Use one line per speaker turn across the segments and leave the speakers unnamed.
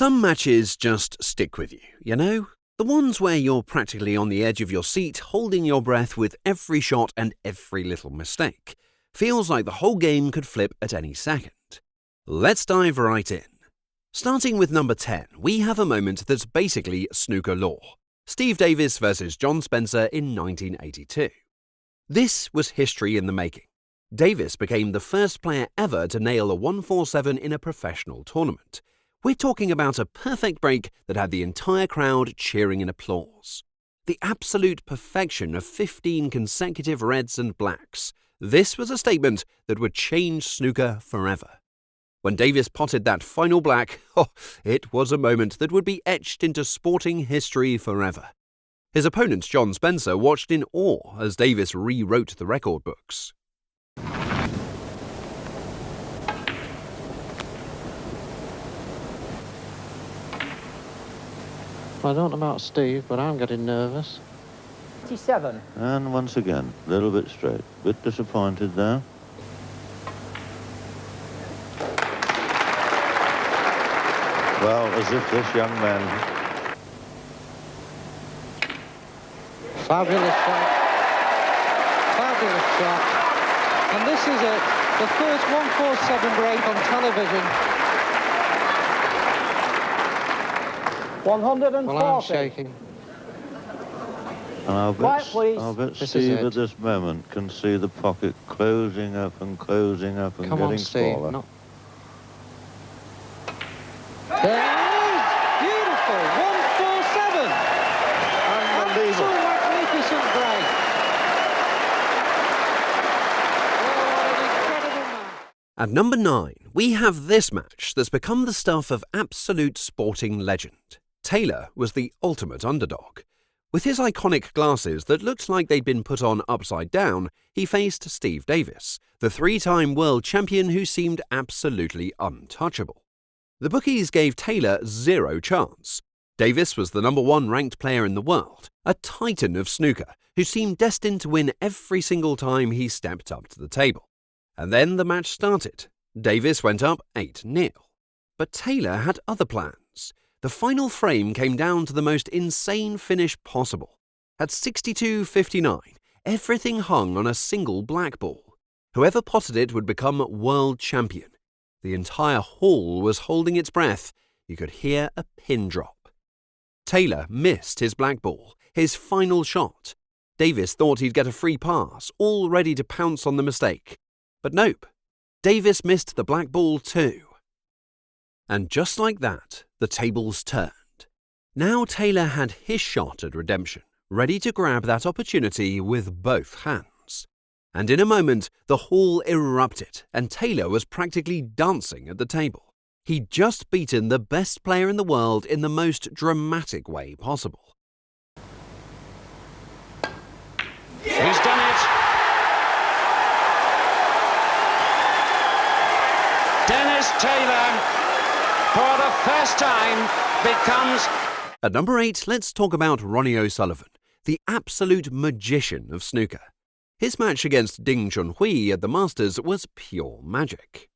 Some matches just stick with you, you know? The ones where you're practically on the edge of your seat, holding your breath with every shot and every little mistake. Feels like the whole game could flip at any second. Let's dive right in. Starting with number 10, we have a moment that's basically snooker lore. Steve Davis versus John Spencer in 1982. This was history in the making. Davis became the first player ever to nail a 147 in a professional tournament. We're talking about a perfect break that had the entire crowd cheering in applause. The absolute perfection of 15 consecutive reds and blacks. This was a statement that would change snooker forever. When Davis potted that final black, it was a moment that would be etched into sporting history forever. His opponent John Spencer watched in awe as Davis rewrote the record books.
I don't know about Steve, but I'm getting nervous.
87.
And once again, a little bit straight. Bit disappointed there. Well, as if this young man...
Fabulous shot. Fabulous shot. And this is it. The first 147 break on television.
140.
Well, I'm shaking.
And I'll bet
This
Steve
is it.
at this moment can see the pocket closing up and closing up and
Come
getting
on, Steve.
smaller.
No. There it is! Beautiful! 147!
Unbelievable.
Absolute magnificent break. Oh, what an incredible match.
At number 9, we have this match that's become the stuff of absolute sporting legend. Taylor was the ultimate underdog. With his iconic glasses that looked like they'd been put on upside down, he faced Steve Davis, the 3-time world champion who seemed absolutely untouchable. The bookies gave Taylor zero chance. Davis was the number 1 ranked player in the world, a titan of snooker, who seemed destined to win every single time he stepped up to the table. And then the match started. Davis went up 8-0. But Taylor had other plans. The final frame came down to the most insane finish possible. At 62.59, everything hung on a single black ball. Whoever potted it would become world champion. The entire hall was holding its breath. You could hear a pin drop. Taylor missed his black ball, his final shot. Davis thought he'd get a free pass, all ready to pounce on the mistake. But nope, Davis missed the black ball too. And just like that, the tables turned. Now Taylor had his shot at redemption, ready to grab that opportunity with both hands. And in a moment, the hall erupted, and Taylor was practically dancing at the table. He'd just beaten the best player in the world in the most dramatic way possible.
He's done it. Dennis Taylor, for the first time, becomes...
At number 8, let's talk about Ronnie O'Sullivan, the absolute magician of snooker. His match against Ding Junhui at the Masters was pure magic.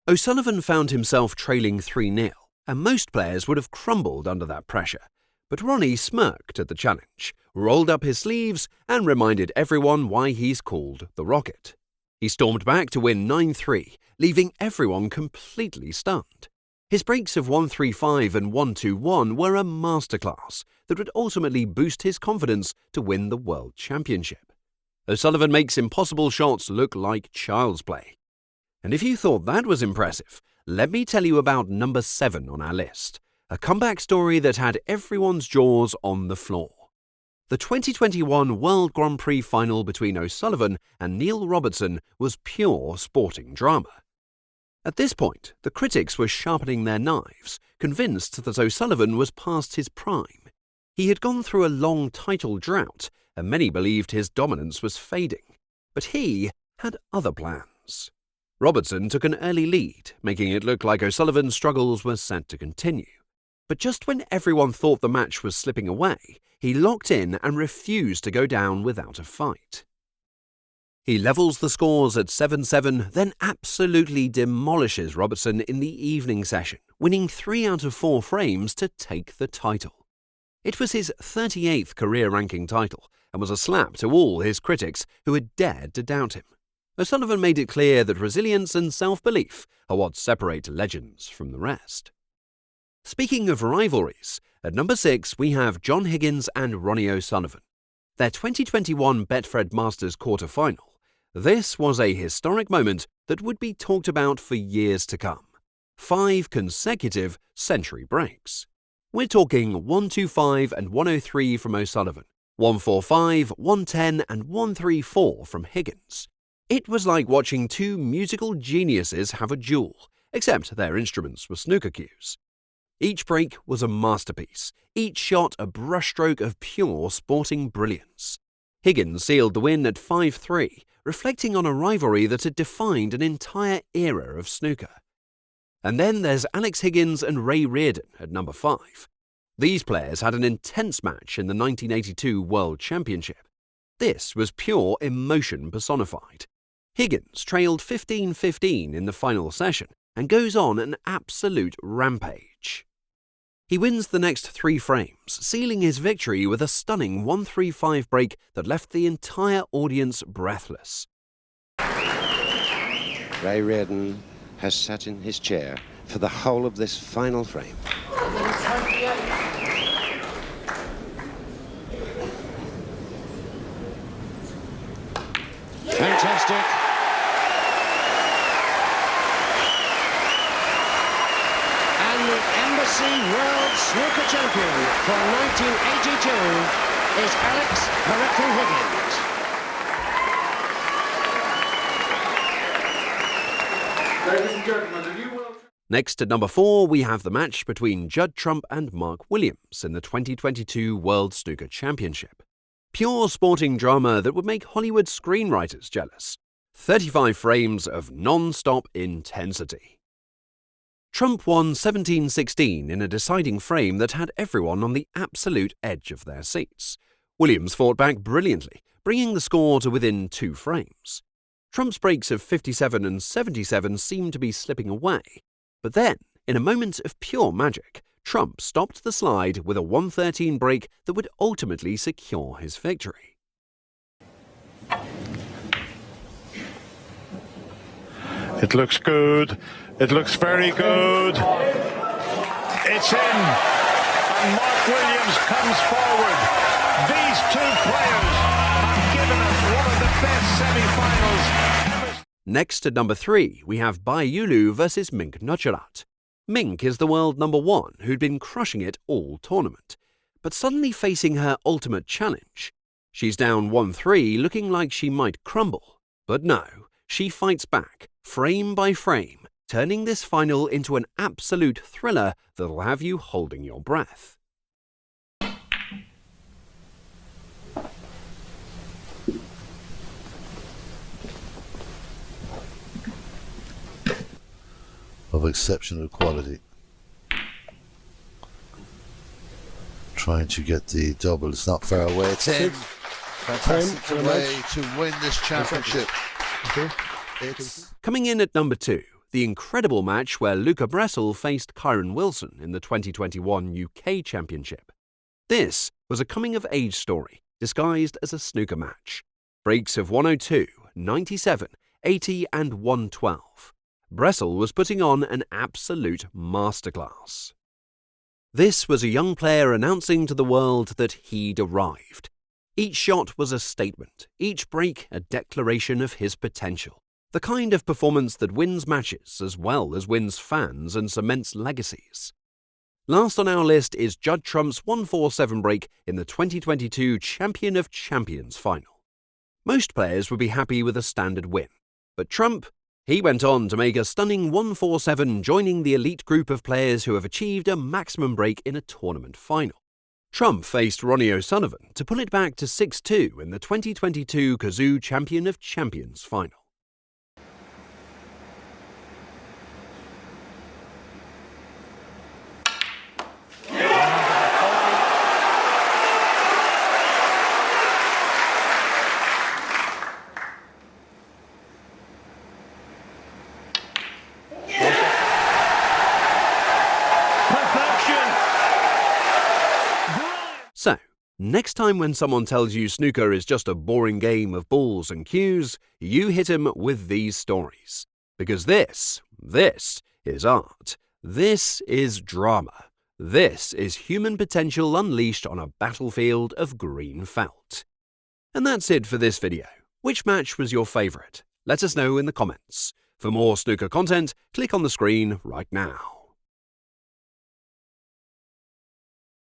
O'Sullivan found himself trailing 3-0, and most players would have crumbled under that pressure. But Ronnie smirked at the challenge, rolled up his sleeves, and reminded everyone why he's called the Rocket. He stormed back to win 9-3, leaving everyone completely stunned. His breaks of 1-3-5 and 1-2-1 were a masterclass that would ultimately boost his confidence to win the World Championship. O'Sullivan makes impossible shots look like child's play. And if you thought that was impressive, let me tell you about number 7 on our list, a comeback story that had everyone's jaws on the floor. The 2021 World Grand Prix final between O'Sullivan and Neil Robertson was pure sporting drama. At this point, the critics were sharpening their knives, convinced that O'Sullivan was past his prime. He had gone through a long title drought, and many believed his dominance was fading. But he had other plans. Robertson took an early lead, making it look like O'Sullivan's struggles were set to continue. But just when everyone thought the match was slipping away, he locked in and refused to go down without a fight. He levels the scores at 7-7, then absolutely demolishes Robertson in the evening session, winning 3 out of 4 frames to take the title. It was his 38th career ranking title and was a slap to all his critics who had dared to doubt him. O'Sullivan made it clear that resilience and self-belief are what separate legends from the rest. Speaking of rivalries, at number 6 we have John Higgins and Ronnie O'Sullivan. Their 2021 Betfred Masters quarter-final. This was a historic moment that would be talked about for years to come. 5 consecutive century breaks. We're talking 125 and 103 from O'Sullivan, 145, 110 and 134 from Higgins. It was like watching 2 musical geniuses have a duel, except their instruments were snooker cues. Each break was a masterpiece, each shot a brushstroke of pure sporting brilliance. Higgins sealed the win at 5-3, reflecting on a rivalry that had defined an entire era of snooker. And then there's Alex Higgins and Ray Reardon at number 5. These players had an intense match in the 1982 World Championship. This was pure emotion personified. Higgins trailed 15-15 in the final session and goes on an absolute rampage. He wins the next 3 frames, sealing his victory with a stunning 135 break that left the entire audience breathless.
Ray Reardon has sat in his chair for the whole of this final frame.
Fantastic. And the Embassy World Snooker Champion for 1982 is Alex Higgins.
Ladies and gentlemen, the new world...
Next at number 4, we have the match between Judd Trump and Mark Williams in the 2022 World Snooker Championship. Pure sporting drama that would make Hollywood screenwriters jealous. 35 frames of non-stop intensity. Trump won 17-16 in a deciding frame that had everyone on the absolute edge of their seats. Williams fought back brilliantly, bringing the score to within 2 frames. Trump's breaks of 57 and 77 seemed to be slipping away. But then, in a moment of pure magic, Trump stopped the slide with a 113 break that would ultimately secure his victory.
It looks good. It looks very good. It's in. And Mark Williams comes forward. These 2 players have given us one of the best semi-finals.
Next at number 3, we have Bai Yulu versus Mink Nucharat. Mink is the world number 1 who'd been crushing it all tournament, but suddenly facing her ultimate challenge. She's down 1-3, looking like she might crumble. But no, she fights back, frame by frame, turning this final into an absolute thriller that'll have you holding your breath.
Of exceptional quality. Trying to get the double. It's not far away. It's in. Fantastic way to win this championship.
Coming in at number 2, the incredible match where Luca Brecel faced Kyron Wilson in the 2021 UK Championship. This was a coming-of-age story disguised as a snooker match. Breaks of 102, 97, 80 and 112. Brecel was putting on an absolute masterclass. This was a young player announcing to the world that he'd arrived. Each shot was a statement, each break a declaration of his potential. The kind of performance that wins matches as well as wins fans and cements legacies. Last on our list is Judd Trump's 147 break in the 2022 Champion of Champions final. Most players would be happy with a standard win, but Trump, he went on to make a stunning 147, joining the elite group of players who have achieved a maximum break in a tournament final. Trump faced Ronnie O'Sullivan to pull it back to 6-2 in the 2022 Kazoo Champion of Champions final. Next time when someone tells you snooker is just a boring game of balls and cues, you hit him with these stories. Because this is art. This is drama. This is human potential unleashed on a battlefield of green felt. And that's it for this video. Which match was your favourite? Let us know in the comments. For more snooker content, click on the screen right now.